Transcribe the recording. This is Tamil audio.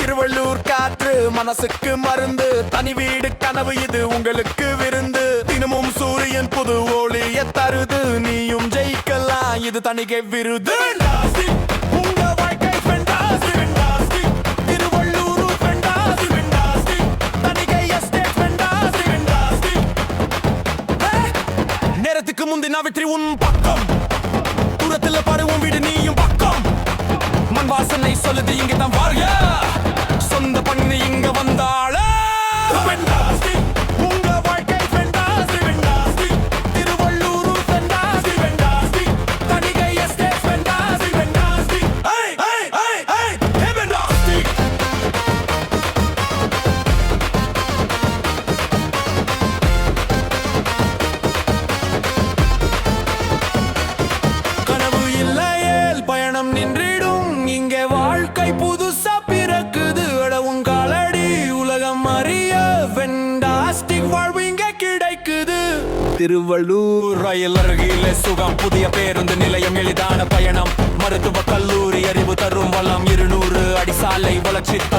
திருவள்ளூர் காற்று மனசுக்கு மருந்து, தனி வீடு கனவு இது உங்களுக்கு விருந்து. தினமும் சூரியன் புது ஒளிய தருது, நீயும் ஜெயிக்கலாம் இது தணிகை விருது. உங்க வாழ்க்கை fantastic, fantastic. Tiruvallur fantastic, fantastic. Thanigai estate fantastic, fantastic. நேரத்துக்கு முந்தின வெற்றி உன் பக்கம், தூரத்துல பாரு உன் வீடு நீயும் பக்கம். மண் வாசனை சொல்லுது இங்க தான் வாங்க, சொந்த பண்ணி இங்க வந்தாள. உங்க வாழ்க்கை fantastic, fantastic. Tiruvallur fantastic, fantastic. Thanigai estate fantastic, fantastic. Hey, hey, hey, hey, hey, fantastic. கனவு இல்லையேல் பயணம் நின்றிடும், இங்கே வாழ்க்கை புதுசா பிறக்குது. அடவும் காலடி உலகம் அறிய ஃபென்டாஸ்டிக் வாழ்வு இங்கே கிடைக்குது. திருவள்ளூர் ரயில் அருகிலே சுகம், புதிய பேருந்து நிலையம், எளிதான பயணம், மருத்துவ கல்லூரி, அறிவு தரும் வளம், 200 அடி சாலை வளர்ச்சி தரும்.